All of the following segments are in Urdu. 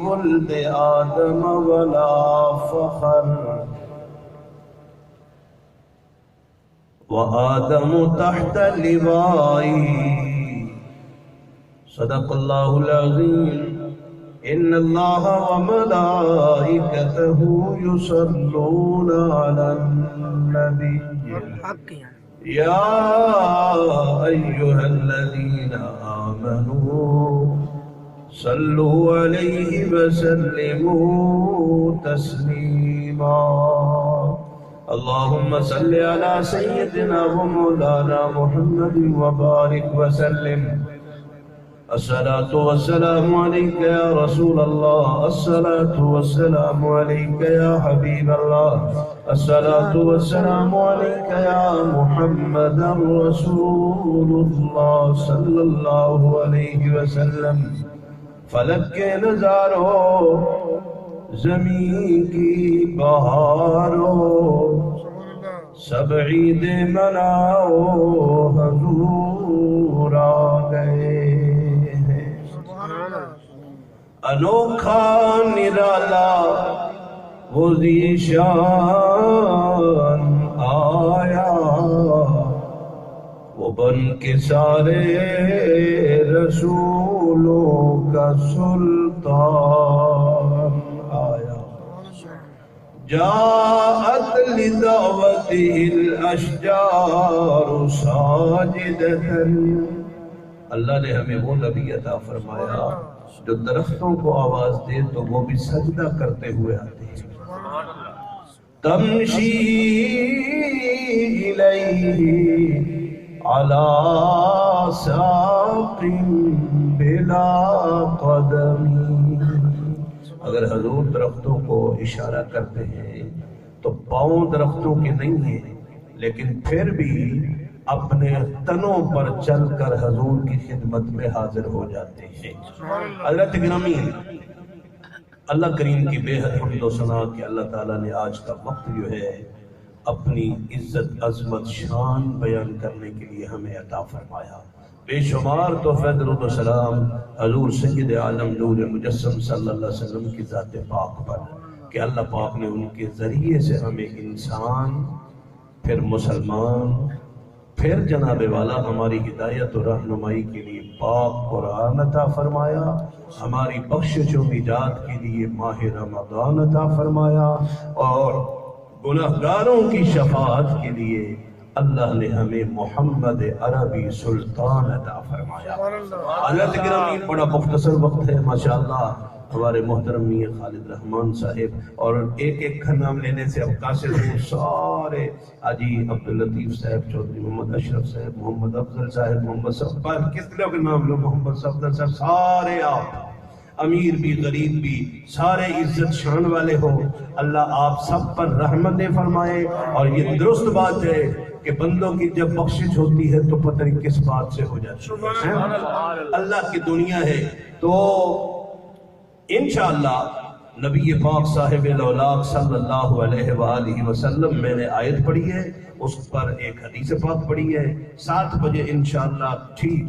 ولد آدم ولا فخر وآدم تحت لوائي صدق الله العظيم إن الله وملائكته يصلون على النبي يا أيها الذين آمنوا صلوا عليه وسلموا تسليما اللهم صل على سيدنا ومولانا محمد وبارك وسلم الصلاة والسلام عليك يا رسول الله الصلاة والسلام عليك يا حبيب الله الصلاة والسلام عليك يا محمد رسول الله صلى الله عليه وسلم فلک کے نظاروں زمین کی بہاروں سب عید مناؤ حضور آ گئے انوکھا نرالا وہ ذیشان آیا وہ بن کے سارے رسولوں کا سلطان آیا جاءت لدعوته الاشجار ساجدة اللہ نے ہمیں وہ نبی عطا فرمایا جو درختوں کو آواز دے تو وہ بھی سجدہ کرتے ہوئے آتے ہیں تمشی الیہ علی ساق بلا قدمی اگر حضور درختوں کو اشارہ کرتے ہیں تو پاؤں درختوں کے نہیں ہیں لیکن پھر بھی اپنے تنوں پر چل کر حضور کی خدمت میں حاضر ہو جاتے ہیں حضرت گرامی اللہ کریم کی بے حد حمد و ثنا کہ اللہ تعالیٰ نے آج کا وقت جو ہے اپنی عزت عظمت شان بیان کرنے کے لیے ہمیں عطا فرمایا بے شمار تحفے درود و سلام حضور سید عالم نور مجسم صلی اللہ علیہ وسلم کی ذات پاک پر کہ اللہ پاک نے ان کے ذریعے سے ہمیں انسان پھر مسلمان پھر جناب والا ہماری ہدایت و رہنمائی کے لیے پاک قرآن عطا فرمایا ہماری بخشش و نجات کے لیے ماہ رمضان عطا فرمایا اور گناہگاروں کی شفاعت کے لیے اللہ نے ہمیں محمد عربی سلطان عطا فرمایا حضرت گرامی بڑا مختصر وقت ہے ماشاءاللہ ہمارے محترم میاں خالد رحمان صاحب اور ایک ایک کا نام لینے سے اب قاصر ہوں سارے حاجی عبداللطیف صاحب چودھری محمد اشرف صاحب محمد افضل صاحب محمد صفر کس طرح کے نام لو محمد صفر صاحب سارے آپ امیر بھی غریب بھی سارے عزت شان والے ہو اللہ آپ سب پر رحمتیں فرمائے اور یہ درست بات ہے کہ بندوں کی جب بخشش ہوتی ہے تو پتہ نہیں کس بات سے ہو جاتی ہے اللہ کی دنیا ہے تو انشاءاللہ نبی پاک صاحب الاولاق صلی اللہ علیہ وآلہ وسلم میں نے آیت پڑھی ہے اس پر ایک حدیث پاک پڑھی ہے 7 بجے انشاءاللہ ٹھیک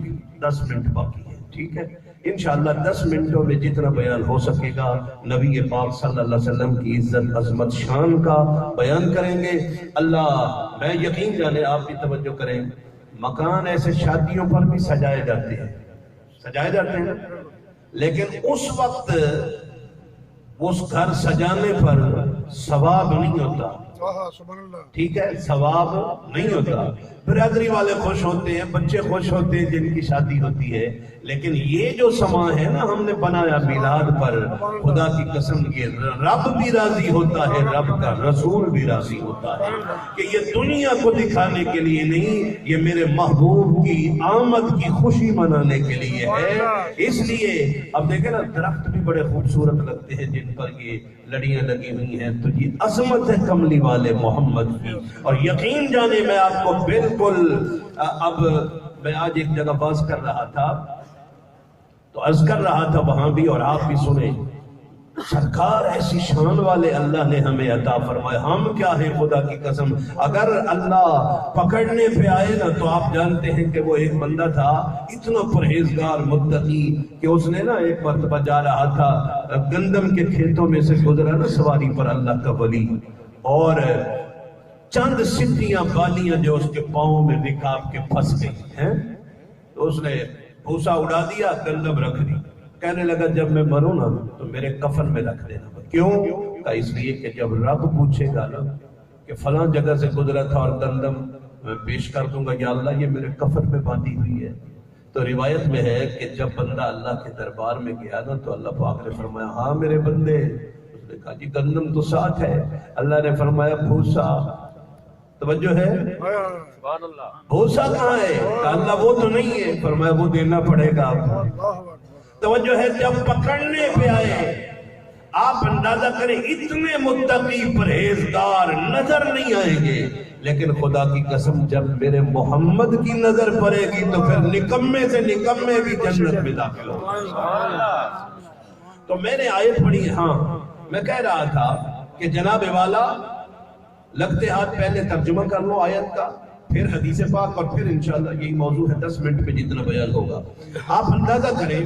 10 منٹ باقی ہے ٹھیک ہے انشاءاللہ 10 منٹوں میں جتنا بیان ہو سکے گا نبی پاک صلی اللہ علیہ وسلم کی عزت عظمت شان کا بیان کریں گے اللہ میں یقین جانے آپ بھی توجہ کریں مکان ایسے شادیوں پر بھی سجائے جاتے ہیں لیکن اس وقت اس گھر سجانے پر ثواب نہیں ہوتا ٹھیک ہے ثواب نہیں ہوتا برادری والے خوش ہوتے ہیں بچے خوش ہوتے ہیں جن کی شادی ہوتی ہے لیکن یہ جو سما ہے نا ہم نے بنایا میلاد پر خدا کی قسم یہ رب بھی راضی ہوتا ہے رب کا رسول بھی راضی ہوتا ہے کہ یہ دنیا کو دکھانے کے لیے نہیں یہ میرے محبوب کی آمد کی خوشی منانے کے لیے ہے اس لیے اب دیکھیں نا درخت بھی بڑے خوبصورت لگتے ہیں جن پر یہ لڑیاں لگی ہوئی ہیں تو یہ عظمت ہے کملی والے محمد کی اور یقین جانے میں آپ کو بالکل اب میں آج ایک جگہ باز کر رہا تھا تو عرض کر رہا تھا وہاں بھی اور آپ بھی سنیں سرکار ایسی شان والے اللہ نے ہمیں عطا فرمائے. ہم کیا ہیں خدا کی قسم. اگر اللہ پکڑنے پہ آئے نا تو آپ جانتے ہیں کہ وہ ایک بندہ تھا اتنا پرہیزگار متقی کہ اس نے نا ایک مرتبہ جا رہا تھا گندم کے کھیتوں میں سے گزرا نا سواری پر اللہ کا ولی, اور چند سٹیاں بالیاں جو اس کے پاؤں میں رکاب کے پھنس گئی ہیں تو اس نے بھوسا اڑا دیا, گندم رکھ دی. کہنے لگا جب میں مروں نا تو میرے کفن میں رکھ دینا. کیوں؟ کہ اس لیے کہ جب رب پوچھے گا نا کہ فلاں جگہ سے گزرا تھا اور گندم میں پیش کر دوں گا, یا اللہ یہ میرے کفن میں باندھی ہوئی ہے. تو روایت میں ہے کہ جب بندہ اللہ کے دربار میں گیا نا تو اللہ پاک نے فرمایا ہاں میرے بندے. اس نے کہا جی گندم تو ساتھ ہے. اللہ نے فرمایا بھوسا. توجہ ہے, بھوسا کہاں ہے؟ کہا اللہ وہ تو نہیں ہے. فرمایا وہ دینا پڑے گا آپ کو. توجہ ہے, جب پکڑنے پہ آئے آپ اندازہ کریں اتنے متقی پرہیزگار نظر نہیں آئیں گے, لیکن خدا کی قسم جب میرے محمد کی نظر پڑے گی تو پھر نکمے سے نکمے بھی جنت میں داخل ہوں. تو میں نے آیت پڑھی. ہاں میں کہہ رہا تھا کہ جناب والا لگتے ہاتھ پہلے ترجمہ کر لو آیت کا, پھر حدیث پاک, اور پھر انشاءاللہ یہی موضوع ہے 10 منٹ پہ جتنا بیان ہوگا. آپ اندازہ کریں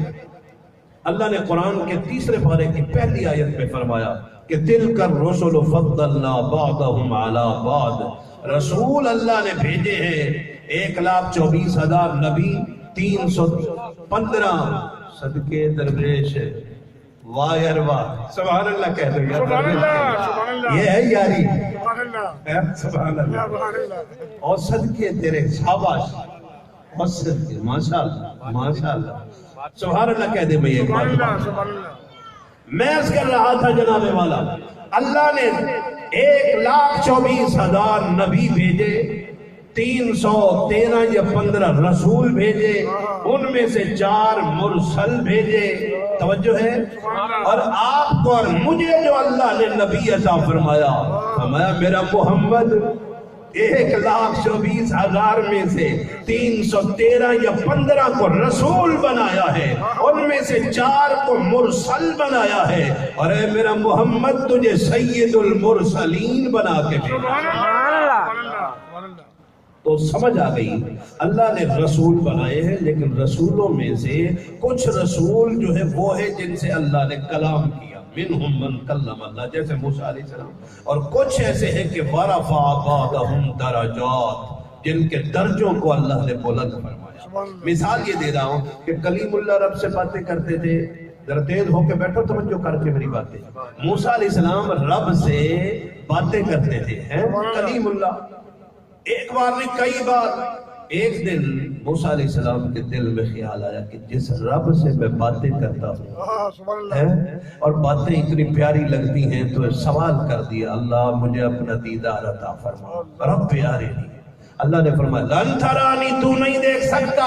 اللہ نے قرآن کے 3 پارے کی پہلی آیت میں فرمایا کہ تِلْكَ الرُّسُلُ فَضَّلْنَا بَعْضَهُمْ عَلَى بَعْضٍ. رسول اللہ نے بھیجے ہیں 1,24,000 نبی, 315 صدقے درویش وائر واہ. سبحان اللہ کہہ دو یار, سبحان اللہ, یہ ہے یاری. سبحان اللہ. اور صدقے تیرے شاباش, اور صدقے ماشاءاللہ ماشاءاللہ. سبحان اللہ کہہ دے بھئی ایک بات. میں اس کر رہا تھا جناب والا اللہ نے 1,24,000 نبی بھیجے, 313 یا 15 رسول بھیجے, ان میں سے 4 مرسل بھیجے. توجہ ہے, اور آپ کو اور مجھے جو اللہ نے نبی عطا فرمایا, فرمایا میرا محمد 1,24,000 میں سے 313 یا 15 کو رسول بنایا ہے, ان میں سے 4 کو مرسل بنایا ہے, اور اے میرا محمد تجھے سید المرسلین بنا کے بھیجا. تو سمجھ آ گئی اللہ نے رسول بنائے ہیں, لیکن رسولوں میں سے کچھ رسول جو ہے وہ ہے جن سے اللہ نے کلام کیا, منہم من کلم اللہ, جیسے موسیٰ علیہ السلام, اور کچھ ایسے ہیں کہ ورفع بعضهم درجات, جن کے درجوں کو اللہ نے بلند فرمایا. مثال یہ دے رہا ہوں کہ کلیم اللہ رب سے باتیں کرتے تھے. ذرا تیز ہو کے بیٹھو, توجہ کر کے میری باتیں. موسیٰ علیہ السلام رب سے باتیں کرتے تھے, کلیم اللہ, ایک بار نہیں کئی بار. ایک دن موسیٰ علیہ السلام کے دل میں خیال آیا کہ جس رب سے میں باتیں کرتا ہوں اور باتیں اتنی پیاری لگتی ہیں, تو سوال کر دیا اللہ مجھے اپنا دیدار عطا فرما. رب پیارے نہیں. اللہ نے فرمایا لن ترانی, تو نہیں دیکھ سکتا,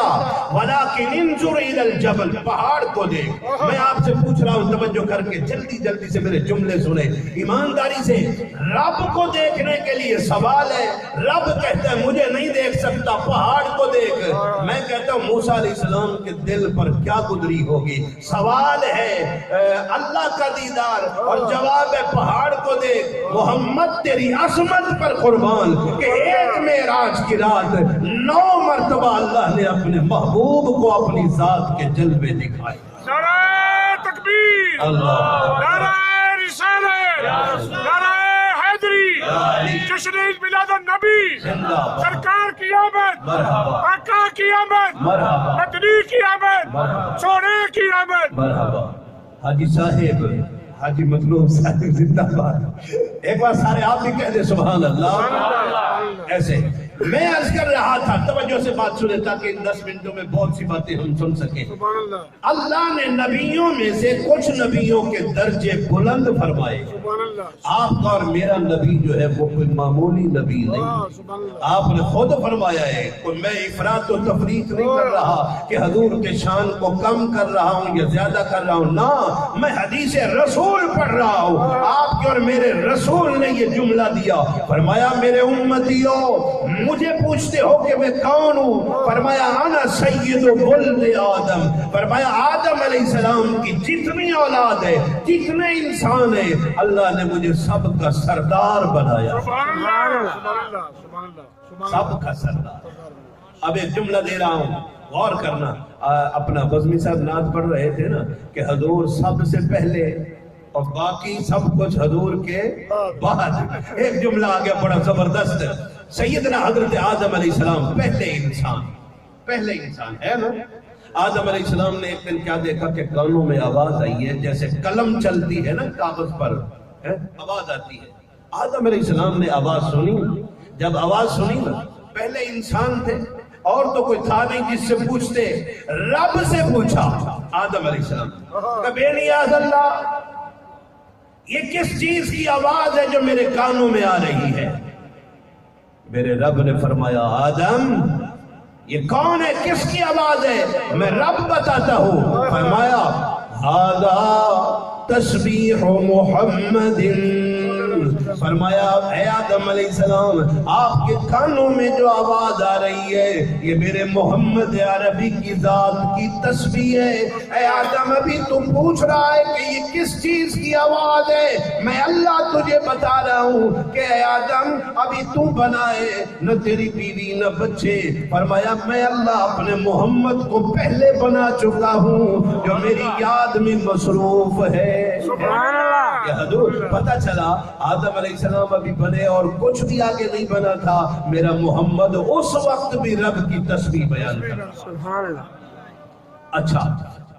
ولکن انظر الی الجبل, پہاڑ کو دیکھ. میں آپ سے پوچھ رہا ہوں, توجہ کر کے جلدی جلدی سے میرے جملے سنیں ایمانداری سے. رب کو دیکھنے کے لیے سوال ہے. رب کہتا ہے مجھے نہیں دیکھ سکتا, پہاڑ کو دیکھ. میں کہتا ہوں موسیٰ علیہ السلام کے دل پر کیا گزری ہوگی. سوال ہے اللہ کا دیدار, اور جواب ہے پہاڑ کو دیکھ. محمد تیری عظمت پر قربان کہ ایک معراج کی رات 9 مرتبہ اللہ نے اپنے محبوب کو اپنی ذات کے جلوے دکھائے. نعرہ تکبیر, نعرہ رسالت, نعرہ حیدری, جشن میلاد النبی, سرکار کی آمد, آقا کی آمد, مدنی کی آمد, سونے کی آمد. حاجی صاحب, حاجی مطلوب صاحب زندہ باد. ایک بار سارے آپ بھی کہہ دیں سبحان اللہ. ایسے میں عرض کر رہا تھا, توجہ سے بات سنے تاکہ ان 10 منٹوں میں بہت سی باتیں ہم سن سکیں. اللہ نے نبیوں میں سے کچھ نبیوں کے درجے بلند فرمائے, آپ کا اور میرا نبی جو ہے وہ کوئی معمولی نبی نہیں. آپ نے خود فرمایا ہے کہ میں افراط و تفریط نہیں کر رہا کہ حضور کے شان کو کم کر رہا ہوں یا زیادہ کر رہا ہوں. نہ، میں حدیث رسول پڑھ رہا ہوں. آپ کے اور میرے رسول نے یہ جملہ دیا. فرمایا میرے امتیوں مجھے پوچھتے ہو کہ میں کون ہوں؟ فرمایا انا سید ولد آدم. فرمایا آدم علیہ السلام کی جتنی اولاد ہے، جتنے انسان ہیں، اللہ نے مجھے سب کا سردار بنایا. سب کا سردار. اب ایک جملہ دے رہا ہوں، غور کرنا. اپنا بزمی صاحب نعت پڑھ رہے تھے نا کہ حضور سب سے پہلے اور باقی سب کچھ حضور کے بعد. ایک جملہ آ گیا بڑا زبردست. سیدنا حضرت آدم علیہ السلام پہلے انسان ہے نا. آدم علیہ السلام نے ایک دن کیا دیکھا کہ کانوں میں آواز آئی ہے، جیسے قلم چلتی ہے نا کاغذ پر آواز آتی ہے. آدم علیہ السلام نے آواز سنی. جب آواز سنی نا، پہلے انسان تھے اور تو کوئی تھا نہیں جس سے پوچھتے. رب سے پوچھا آدم علیہ السلام کہ بے نیاز اللہ، یہ کس چیز کی آواز ہے جو میرے کانوں میں آ رہی ہے؟ میرے رب نے فرمایا آدم یہ کون ہے، کس کی آواز ہے؟ میں رب بتاتا ہوں. فرمایا ھذا تسبیح محمد. فرمایا اے آدم علیہ السلام آپ کے کانوں میں جو آواز آ رہی ہے یہ میرے محمد عربی کی ذات کی تسبیح ہے. اے آدم ابھی تو پوچھ رہا ہے کہ یہ کس چیز کی آواز ہے، میں اللہ تجھے بتا رہا ہوں کہ اے آدم ابھی تو بنائے نہ تیری بیوی نہ بچے. فرمایا میں اللہ اپنے محمد کو پہلے بنا چکا ہوں جو میری یاد میں مصروف ہے. کہ حضور پتہ چلا آدم علیہ السلام ابھی بنے اور کچھ بھی آگے نہیں بنا تھا، میرا محمد اس وقت بھی رب کی تسبیح بیان کر رہا. اچھا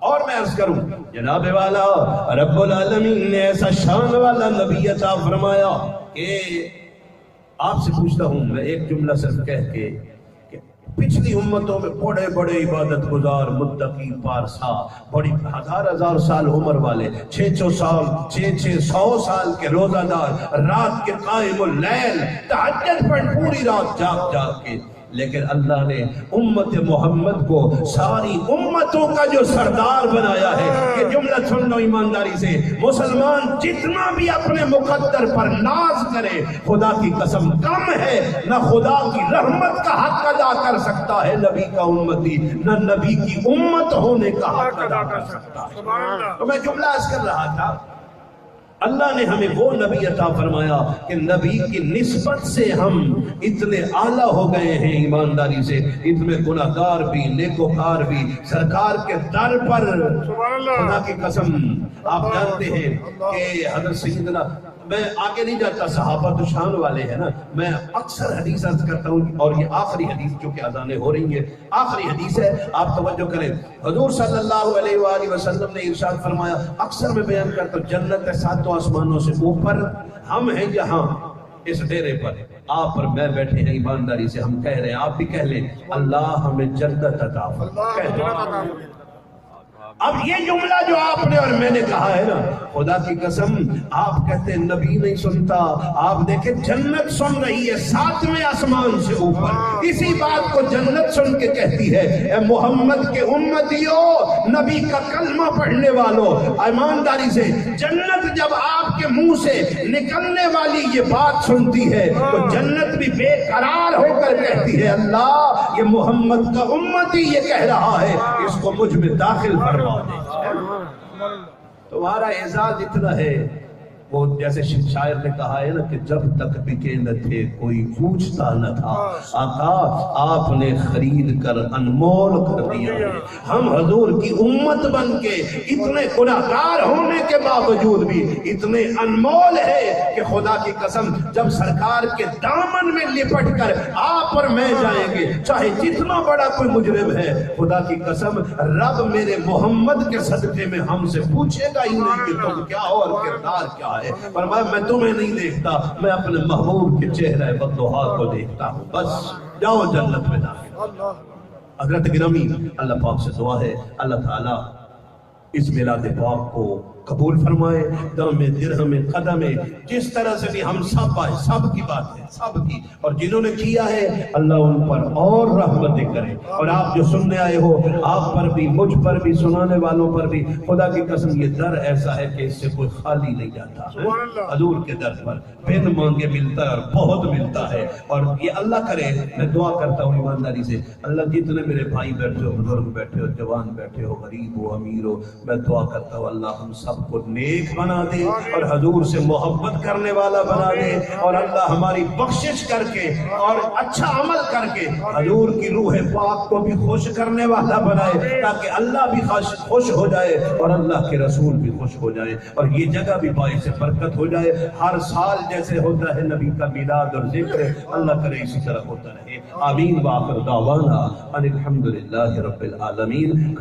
اور میں عرض کروں جناب والا رب العالمین نے ایسا شان والا نبی عطا فرمایا کہ آپ سے پوچھتا ہوں میں ایک جملہ صرف کہہ کے کہ پچھلی امتوں میں بڑے بڑے عبادت گزار متقی پارسا بڑی ہزار سال عمر والے 600 سال کے روزہ دار رات کے قائم اللیل تہجد پڑھ پوری رات جاگ کے، لیکن اللہ نے امت محمد کو ساری امتوں کا جو سردار بنایا ہے. یہ جملہ سن لو ایمانداری سے. مسلمان جتنا بھی اپنے مقدر پر ناز کرے خدا کی قسم کم ہے. نہ خدا کی رحمت کا حق ادا کر سکتا ہے نبی کا امتی، نہ نبی کی امت ہونے کا حق ادا کر سکتا ہے. تو میں جملہ عرض کر رہا تھا اللہ نے ہمیں وہ نبی عطا فرمایا کہ نبی کی نسبت سے ہم اتنے اعلیٰ ہو گئے ہیں ایمانداری سے. اتنے گناہگار بھی نیکوکار بھی سرکار کے در پر خدا کی قسم. آپ جانتے ہیں کہ حضرت سیدنا، میں آگے نہیں جاتا، صحابہ تو شان والے ہیں نا. میں اکثر حدیث عرض کرتا ہوں اور یہ آخری حدیث جو کہ اذانیں ہو رہی ہیں آخری حدیث ہے، آپ توجہ کریں. حضور صلی اللہ علیہ وآلہ وسلم نے ارشاد فرمایا، اکثر میں بیان کرتا ہوں، جنت ہے 7 آسمانوں سے اوپر، ہم ہیں یہاں اس ڈیرے پر، آپ اور میں بیٹھے ہیں. ایمانداری سے ہم کہہ رہے ہیں، آپ بھی کہہ لیں اللہ ہمیں جنت عطا فرمائے. اب یہ جملہ جو آپ نے اور میں نے کہا ہے نا، خدا کی قسم آپ کہتے ہیں نبی نہیں سنتا. آپ دیکھیں جنت سن رہی ہے 7ویں آسمان سے اوپر. اسی بات کو جنت سن کے کہتی ہے اے محمد کے امتیوں، نبی کا کلمہ پڑھنے والوں، ایمانداری سے جنت جب آپ کے منہ سے نکلنے والی یہ بات سنتی ہے تو جنت بھی بے قرار ہو کر کہتی ہے اللہ یہ محمد کا امتی یہ کہہ رہا ہے، اس کو مجھ میں داخل فرما. تمہارا اعزاز اتنا ہے، وہ جیسے شاعر نے کہا ہے نا کہ جب تک بکے نہ تھے کوئی پوچھتا نہ تھا، آقا آپ نے خرید کر انمول کر دیا ہے. ہم حضور کی امت بن کے اتنے گناہگار ہونے کے باوجود بھی اتنے انمول ہے کہ خدا کی قسم جب سرکار کے دامن میں لپٹ کر آپ اور میں جائیں گے، چاہے جتنا بڑا کوئی مجرم ہے، خدا کی قسم رب میرے محمد کے صدقے میں ہم سے پوچھے گا ہی نہیں کہ تم کیا ہو اور کردار کیا ہے. فرمایا میں تمہیں نہیں دیکھتا، میں اپنے محبوب کے چہرہ بدوحا کو دیکھتا ہوں. بس جاؤ جنت میں داخل. حضرت گرامی اللہ پاک سے دعا ہے اللہ تعالیٰ اس میلاد پاک کو قبول فرمائے، درم درہم قدم، جس طرح سے بھی ہم سب آئے، سب کی بات ہے، سب کی، اور جنہوں نے کیا ہے اللہ ان پر اور رحمتیں کرے، اور آپ جو سننے آئے ہو آپ پر بھی، مجھ پر بھی، سنانے والوں پر بھی، خدا کی قسم یہ در ایسا ہے کہ اس سے کوئی خالی نہیں جاتا۔ حضور کے در پر بن مانگے ملتا ہے اور بہت ملتا ہے، اور یہ اللہ کرے، میں دعا کرتا ہوں ایمانداری سے، اللہ جتنے میرے بھائی بیٹھے ہو، بزرگ بیٹھے ہو، جوان بیٹھے ہو، غریب ہو، امیر ہو، میں دعا کرتا ہوں اللہ ہم سب کو نیک بنا دے اور حضور سے محبت کرنے والا بنا دے، اور اللہ ہماری بخشش کر کے اور اچھا عمل کر کے حضور کی روح پاک کو بھی خوش کرنے والا بنائے، تاکہ اللہ بھی خوش ہو جائے اور اللہ کے رسول بھی خوش ہو جائے، اور یہ جگہ بھی باعث برکت ہو جائے۔ ہر سال جیسے ہوتا ہے نبی کا میلاد اور ذکر، اللہ کرے اسی طرح ہوتا رہے۔ آمین۔ وآخر دعوانا ان الحمدللہ رب العالمین۔